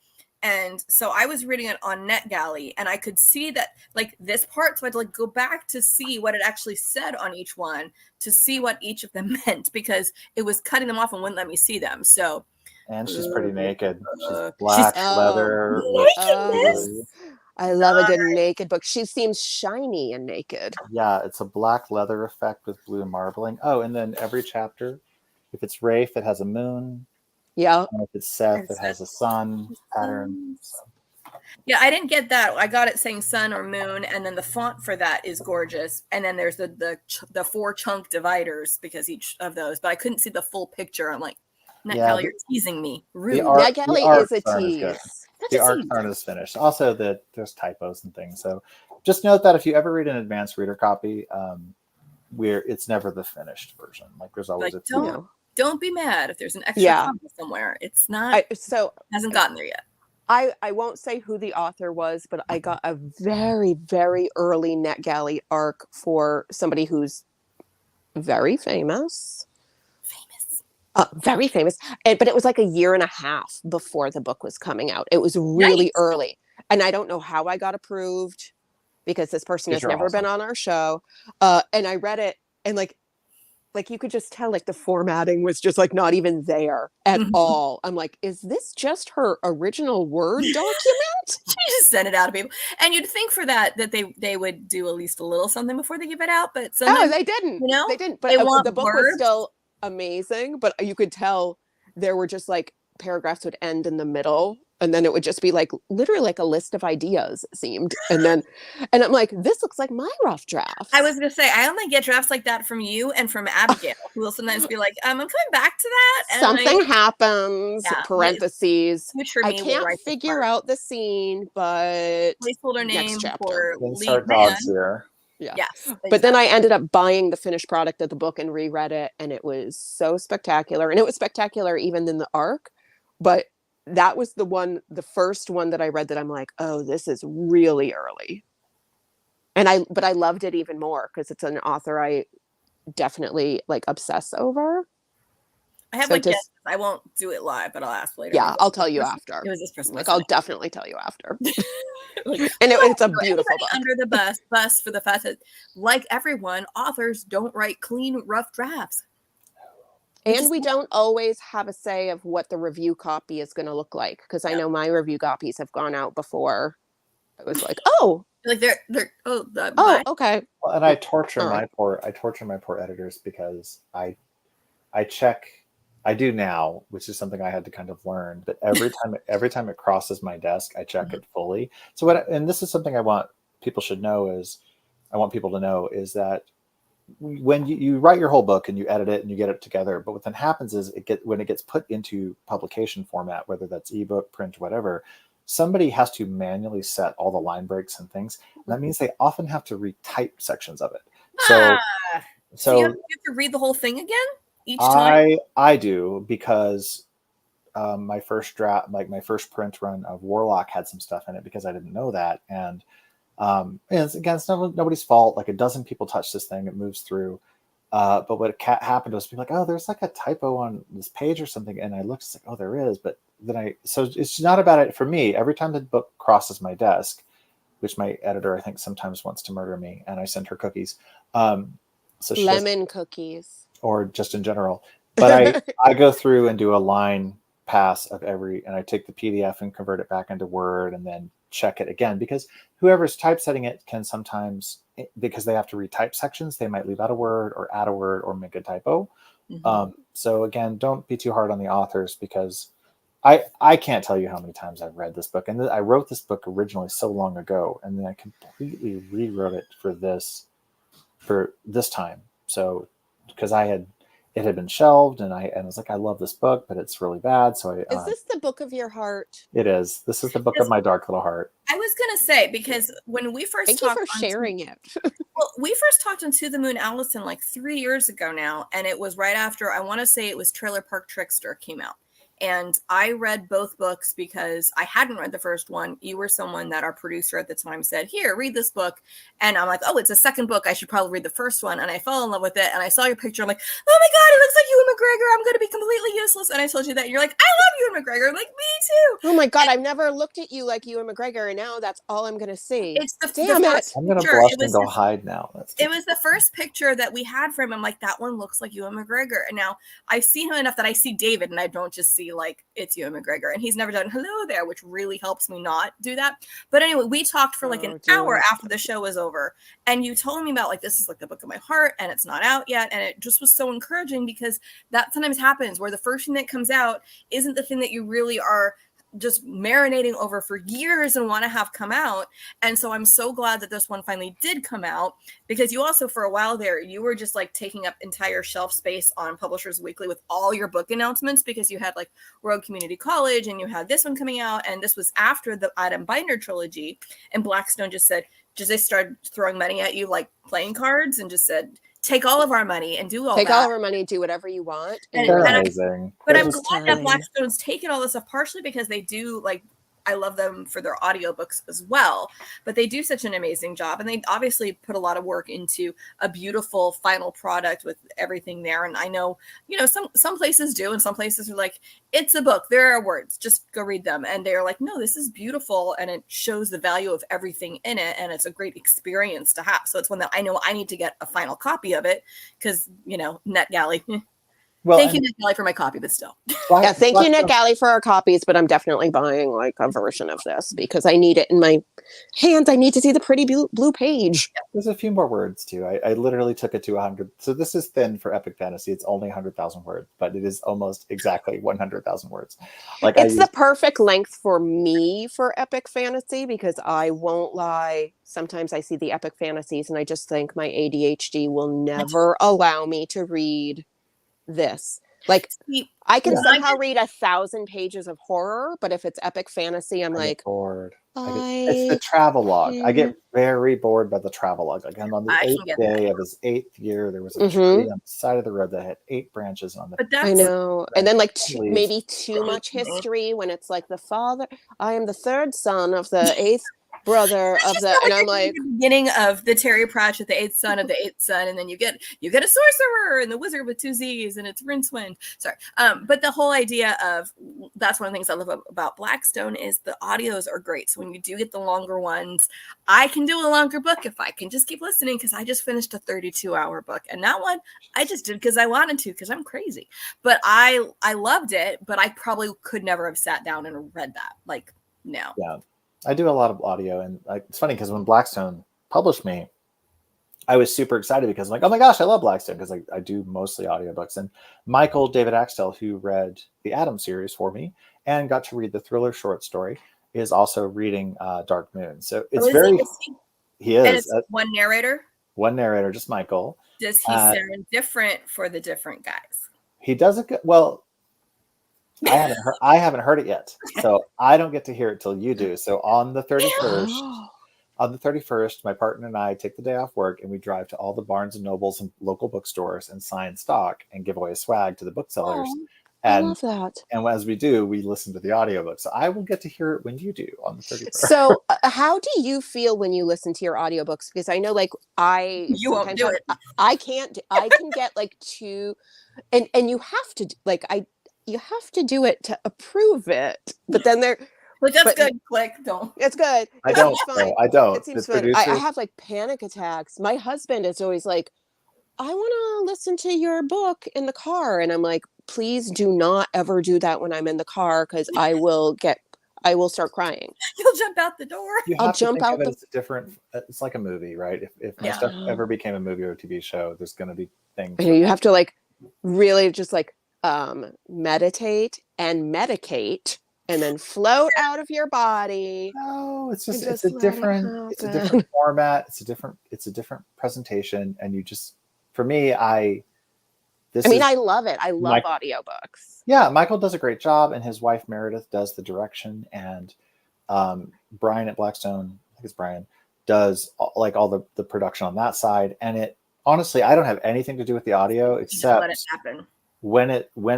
And so I was reading it on NetGalley, and I could see that like this part. So I had to like go back to see what it actually said on each one to see what each of them meant, because it was cutting them off and wouldn't let me see them. So. And she's pretty naked. She's black leather. I love a good naked book. She seems shiny and naked. Yeah, it's a black leather effect with blue marbling. Oh, and then every chapter, if it's Rafe, it has a moon. Yeah. And if it's Seth, it has a sun pattern. So. Yeah, I didn't get that. I got it saying sun or moon, and then the font for that is gorgeous. And then there's the 4 chunk dividers because each of those, but I couldn't see the full picture. I'm like, NetGalley, you're teasing me. Rude. NetGalley is a tease. The art aren't as finished. Also, there's typos and things. So just note that if you ever read an advanced reader copy, it's never the finished version. Like there's always Don't be mad if there's an extra copy somewhere. It's not. Hasn't gotten there yet. I won't say who the author was, but I got a very, very early NetGalley arc for somebody who's very famous. Very famous. But it was like a year and a half before the book was coming out. It was really early. And I don't know how I got approved because this person has never been on our show. And I read it, and like you could just tell like the formatting was just like not even there at all. I'm like, is this just her original Word document? She just sent it out to people. And you'd think for that they would do at least a little something before they give it out. But no, they didn't. They didn't. But the book was still amazing, but you could tell there were just like paragraphs would end in the middle, and then it would just be like literally like a list of ideas, it seemed. And I'm like, this looks like my rough draft. I was gonna say, I only get drafts like that from you and from Abigail, who will sometimes be like, I'm coming back to that, and something happens, parentheses, I can't figure out the scene, but placeholder name for lead man here. Yeah. Yes. Exactly. But then I ended up buying the finished product of the book and reread it, and it was so spectacular. And it was spectacular even in the arc. But that was the first one that I read that I'm like, oh, this is really early. But I loved it even more because it's an author I definitely like obsess over. I have guesses. I won't do it live, but I'll ask later. Yeah, I'll tell you after. It was this person. Like, I'll definitely tell you after. And it's a beautiful book. Under the bus for the fact that, like everyone, authors don't write clean, rough drafts. And we don't always have a say of what the review copy is going to look like, because I know my review copies have gone out before. I was like, oh, like they're okay. Well, and I torture my poor editors because I check. I do now, which is something I had to kind of learn. But every time it crosses my desk, I check it fully. So and this is something I want people to know is that when you write your whole book and you edit it and you get it together, but what then happens is when it gets put into publication format, whether that's ebook, print, whatever, somebody has to manually set all the line breaks and things. And that means they often have to retype sections of it. So you have to read the whole thing again each time? I do, because my first draft, like my first print run of Warlock, had some stuff in it because I didn't know that. And it's nobody's fault. Like a dozen people touch this thing, it moves through. But what happened was people like, oh, there's like a typo on this page or something. And I looked, it's like, oh, there is. But then so it's not about it for me. Every time the book crosses my desk, which my editor, I think, sometimes wants to murder me, and I send her cookies. So she Lemon cookies. or just in general. But I go through and do a line pass of and I take the PDF and convert it back into Word and then check it again, because whoever's typesetting it can sometimes, because they have to retype sections, they might leave out a word or add a word or make a typo. So again, don't be too hard on the authors, because I can't tell you how many times I've read this book. And I wrote this book originally so long ago, and then I completely rewrote it for this time. So because it had been shelved, and I was like, I love this book, but it's really bad. So is this the book of your heart? It is. This is the book of my dark little heart. I was gonna say, because when we first Thank talked, you for sharing it. Well, we first talked on To the Moon Allison like 3 years ago now, and it was right after, I want to say it was Trailer Park Trickster came out. And I read both books because I hadn't read the first one. You were someone that our producer at the time said, here, read this book. And I'm like, oh, it's a second book. I should probably read the first one. And I fell in love with it. And I saw your picture. I'm like, oh my God, it looks like Ewan McGregor. I'm going to be completely useless. And I told you that. And you're like, I love Ewan McGregor. I'm like, me too. Oh my God, I've never looked at you like Ewan McGregor. And now that's all I'm going to see. It's Damn it. I'm going to blush and go hide now. It was the first picture that we had for him. I'm like, that one looks like Ewan McGregor. And now I see him enough that I see David, and I don't just see like it's Ewan McGregor. And he's never done hello there, which really helps me not do that. But anyway, we talked for like an hour after the show was over, and you told me about like, this is like the book of my heart, and it's not out yet. And it just was so encouraging, because that sometimes happens where the first thing that comes out isn't the thing that you really are just marinating over for years and want to have come out. And so I'm so glad that this one finally did come out, because you also, for a while there, you were just like taking up entire shelf space on Publishers Weekly with all your book announcements, because you had like Rogue Community College and you had this one coming out, and this was after the Adam Binder trilogy, and Blackstone just they started throwing money at you like playing cards, and just said, take all of our money and do all that. Take all of our money, do whatever you want. They're amazing. But I'm glad that Blackstone's taken all this stuff, partially because they do, like, I love them for their audiobooks as well, but they do such an amazing job. And they obviously put a lot of work into a beautiful final product with everything there. And I know, some places do, and some places are like, it's a book, there are words, just go read them. And they're like, no, this is beautiful, and it shows the value of everything in it, and it's a great experience to have. So it's one that I know I need to get a final copy of it, because, NetGalley. Well, thank you, NetGalley, for my copy, but still. Yeah, thank you, NetGalley, for our copies, but I'm definitely buying like a version of this because I need it in my hands. I need to see the pretty blue page. There's a few more words too. I literally took it to 100. So this is thin for epic fantasy. It's only 100,000 words, but it is almost exactly 100,000 words. Like, it's the perfect length for me for epic fantasy, because I won't lie. Sometimes I see the epic fantasies and I just think my ADHD will never allow me to read this. Like, I can somehow read 1,000 pages of horror, but if it's epic fantasy, I'm like bored. It's the travelogue. I get very bored by the travelogue. Like, I'm on the 8th day of his 8th year. There was a tree on the side of the road that had 8 branches on it. I know. And then like maybe too much history when it's like the father. I am the 3rd son of the 8th brother of the, and I'm like, the beginning of the Terry Pratchett, the 8th son of the 8th son, and then you get a sorcerer and the wizard with 2 Z's, and it's Rincewind. Sorry, but the whole idea of, that's one of the things I love about Blackstone is the audios are great. So when you do get the longer ones, I can do a longer book if I can just keep listening, because I just finished a 32-hour book, and that one I just did because I wanted to, because I'm crazy. But I loved it, but I probably could never have sat down and read that. Like, no. Yeah. I do a lot of audio, and it's funny because when Blackstone published me, I was super excited because I'm like, oh my gosh, I love Blackstone, because I do mostly audiobooks. And Michael David Axtell, who read the Adam series for me and got to read the thriller short story, is also reading Dark Moon. So it's he is. And it's one narrator? One narrator, just Michael. Does he sound different for the different guys? He does it good. Well, I haven't heard it yet, so I don't get to hear it till you do. So on the 31st, my partner and I take the day off work and we drive to all the Barnes and Nobles and local bookstores and sign stock and give away swag to the booksellers. I And love that. and as we do, we listen to the audiobook. So I will get to hear it when you do on the 31st. So, how do you feel when you listen to your audiobooks? Because I know, like, You won't do it. I can't. I can get like two, and you have to you have to do it to approve it. But then But that's but- good. Click. Don't. it's good. I It don't. seems fine. though. I don't. It seems The fun. I producers- have like panic attacks. My husband is always like, I want to listen to your book in the car. And I'm like, please do not ever do that when I'm in the car, because I will start crying. You'll jump out the door. You I'll have to jump think out of it the- as a different. It's like a movie, right? If my Yeah. stuff ever became a movie or a TV show, there's going to be things. You know, you have to like really just like meditate and medicate and then float out of your body. No, it's just And it's just a let it different it's a happen. different format. It's a different presentation, and you just for me, I love it. I love audiobooks. Yeah, Michael does a great job, and his wife Meredith does the direction, and Brian at Blackstone, I think it's Brian, does all the production on that side. And it honestly, I don't have anything to do with the audio Just let it except happen. when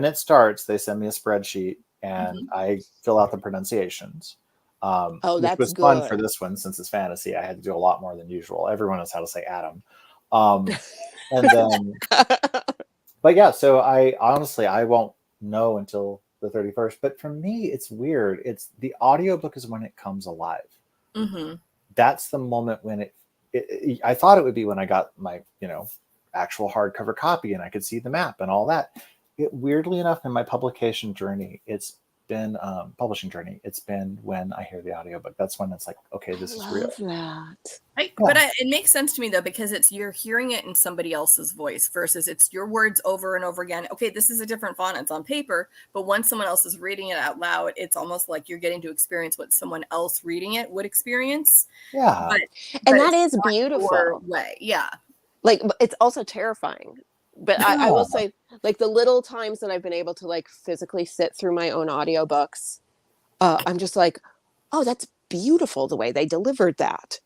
it starts, they send me a spreadsheet and I fill out the pronunciations. Which that's was fun for good. this one since it's fantasy. I had to do a lot more than usual. Everyone knows how to say Adam. And then but yeah, so I honestly won't know until the 31st. But for me, it's weird. It's the audiobook is when it comes alive. Mm-hmm. That's the moment when it I thought it would be when I got my, actual hardcover copy and I could see the map and all that. Weirdly enough, in my publication journey, it's been when I hear the audiobook. That's when it's like, okay, this is real. That. But it makes sense to me though, because you're hearing it in somebody else's voice versus it's your words over and over again. Okay, this is a different font. It's on paper, but once someone else is reading it out loud, it's almost like you're getting to experience what someone else reading it would experience. Yeah, And that is beautiful. Your way, yeah. Like, it's also terrifying. But I will say, like, the little times that I've been able to like physically sit through my own audiobooks, I'm just like, oh, that's beautiful the way they delivered that.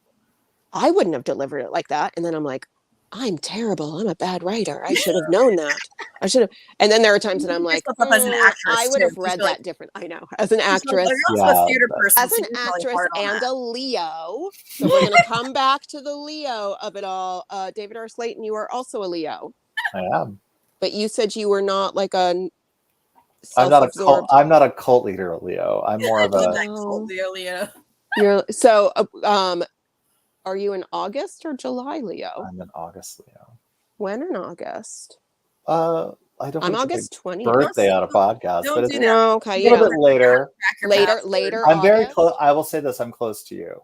I wouldn't have delivered it like that. And then I'm like, I'm terrible. I'm a bad writer. I should have known that. I should have. And then there are times that I'm like, Yourself up as an actress, I would have too. read You're that different. I know, as an actress, You're also a theater person, as an so you're probably actress hard on and that. a Leo. So we're gonna come back to the Leo of it all. David R. Slayton, you are also a Leo. I am. But you said you were not like a I'm not a cult. self-absorbed. I'm not a cult leader, Leo. I'm more of a. Leo. You're so. Are you in August or July, Leo? I'm an August Leo. When in August? I don't. I'm want to August take 20th. birthday on a podcast, Don't but do it's that. No, okay, a you little know, bit later. later. I'm very August? close. I will say this: I'm close to you.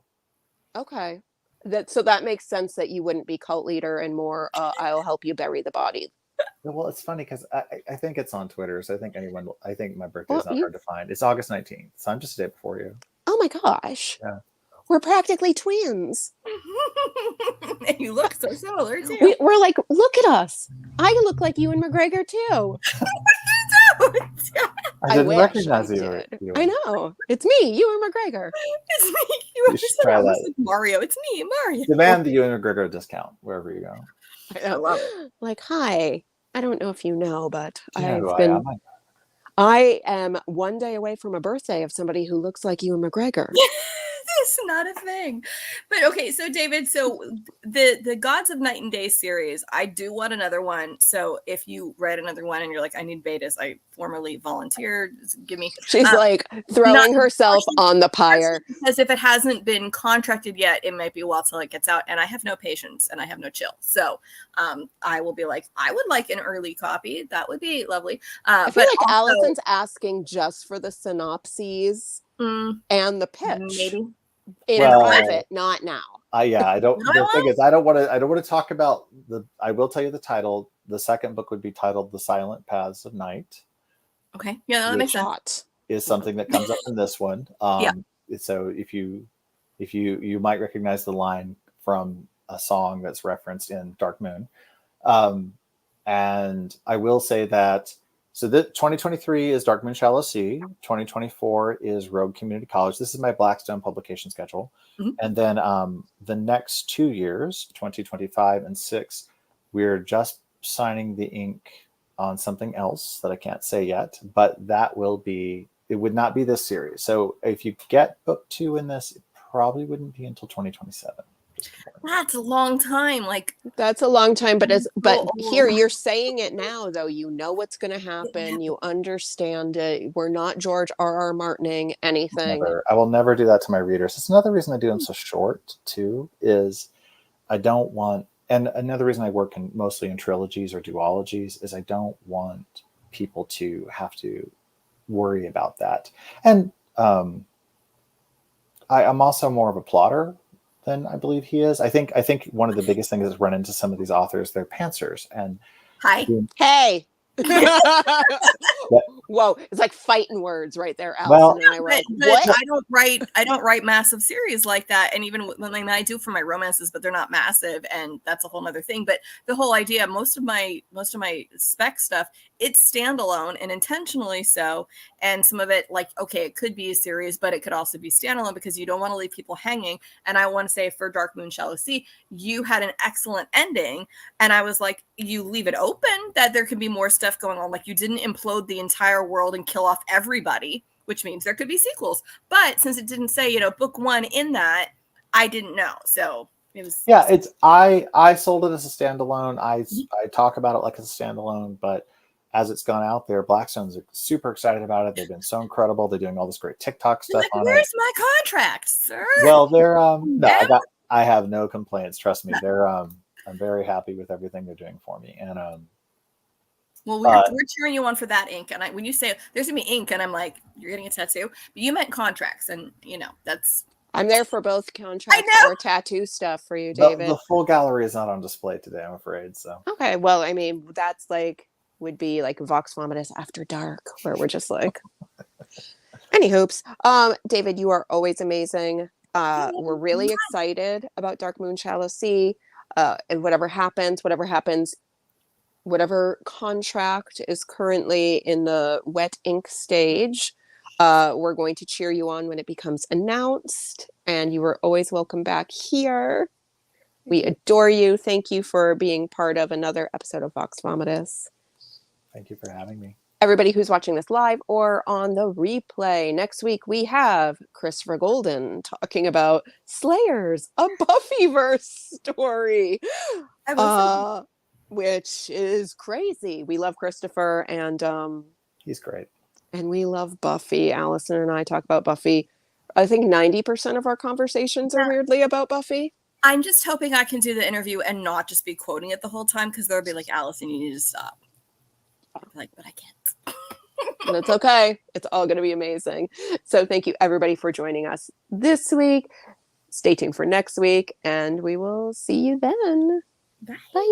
Okay, that makes sense that you wouldn't be cult leader and more. I'll help you bury the body. Well, it's funny because I think it's on Twitter, so I think my birthday Well, is not hard to find. It's August 19th, so I'm just a day before you. Oh my gosh, Yeah. we're practically twins. And you look so similar too. We're like, look at us. I look like you and McGregor too. I didn't wish recognize I you. did. You- I know, it's me, you and McGregor. It's me. You should try I was that. like Mario. It's me, Mario. Demand the Ewan McGregor discount wherever you go. I know. love Like, hi. I don't know if you know, but Do you know who I've I been. am? I am one day away from a birthday of somebody who looks like you and McGregor. It's not a thing. But okay, so David, so the Gods of Night and Day series, I do want another one. So if you read another one and you're like, I need betas, I formally volunteered. Give me. She's like throwing herself on the pyre. Because if it hasn't been contracted yet, it might be a while till it gets out. And I have no patience and I have no chill. So I will be like, I would like an early copy. That would be lovely. I feel like Allison's asking just for the synopses and the pitch. Maybe. In Well, private, not now. I don't. No, The thing is, I don't want to talk about the. I will tell you the title. The second book would be titled "The Silent Paths of Night." Okay. Yeah, that makes sense. Hot. Is something that comes up in this one. Yeah. So if you might recognize the line from a song that's referenced in Dark Moon, and I will say that. So the 2023 is Dark Moon Shallow Sea. 2024 is Rogue Community College. This is my Blackstone publication schedule. Mm-hmm. And then the next 2 years, 2025 and 6, we're just signing the ink on something else that I can't say yet, but that will be, it would not be this series. So if you get book 2 in this, it probably wouldn't be until 2027. That's a long time. Like, That's a long time, but here old. you're saying it now, though. You know what's going to happen. You understand it. We're not George R.R. Martining anything. I will never do that to my readers. It's another reason I do them so short too, is I don't want, and another reason I work mostly in trilogies or duologies is I don't want people to have to worry about that. And I'm also more of a plotter than I believe he is. I think one of the biggest things is run into some of these authors, they're pantsers. And Hi. Hey. Whoa, it's like fighting words right there, Allison. Well, and I were like, but what? I don't write massive series like that. And even when I do for my romances, but they're not massive, and that's a whole other thing. But the whole idea, most of my spec stuff, it's standalone and intentionally so. And some of it, like, okay, it could be a series, but it could also be standalone because you don't want to leave people hanging. And I want to say for Dark Moon Shallow Sea, you had an excellent ending. And I was like, you leave it open that there could be more stuff going on. Like, you didn't implode the entire world and kill off everybody, which means there could be sequels. But since it didn't say, book 1 in that, I didn't know. So it was. Yeah, it's I sold it as a standalone. I talk about it like it's a standalone, but as it's gone out there, Blackstone's super excited about it. They've been so incredible. They're doing all this great TikTok stuff on it. Where's my contract, sir? Well, they're I have no complaints. Trust me. They're I'm very happy with everything they're doing for me. And well, we're cheering you on for that ink. And when you say there's gonna be ink, and I'm like, you're getting a tattoo, but you meant contracts, and that's. I'm there for both contracts or tattoo stuff for you, David. The full gallery is not on display today, I'm afraid. So okay, well, I mean, that's would be like Vox Vomitus After Dark, where we're just like, any hoops. David, you are always amazing. We're really excited about Dark Moon Shallow Sea. And whatever happens, whatever contract is currently in the wet ink stage, we're going to cheer you on when it becomes announced. And you are always welcome back here. We adore you. Thank you for being part of another episode of Vox Vomitus. Thank you for having me. Everybody who's watching this live or on the replay, next week we have Christopher Golden talking about Slayers, a Buffyverse story, which is crazy. We love Christopher, and he's great. And we love Buffy. Allison and I talk about Buffy. I think 90% of our conversations are weirdly about Buffy. I'm just hoping I can do the interview and not just be quoting it the whole time, because there'll be like, Allison, you need to stop. I'm like, but I can't. And it's okay. It's all going to be amazing. So thank you, everybody, for joining us this week. Stay tuned for next week, and we will see you then. Bye. Bye.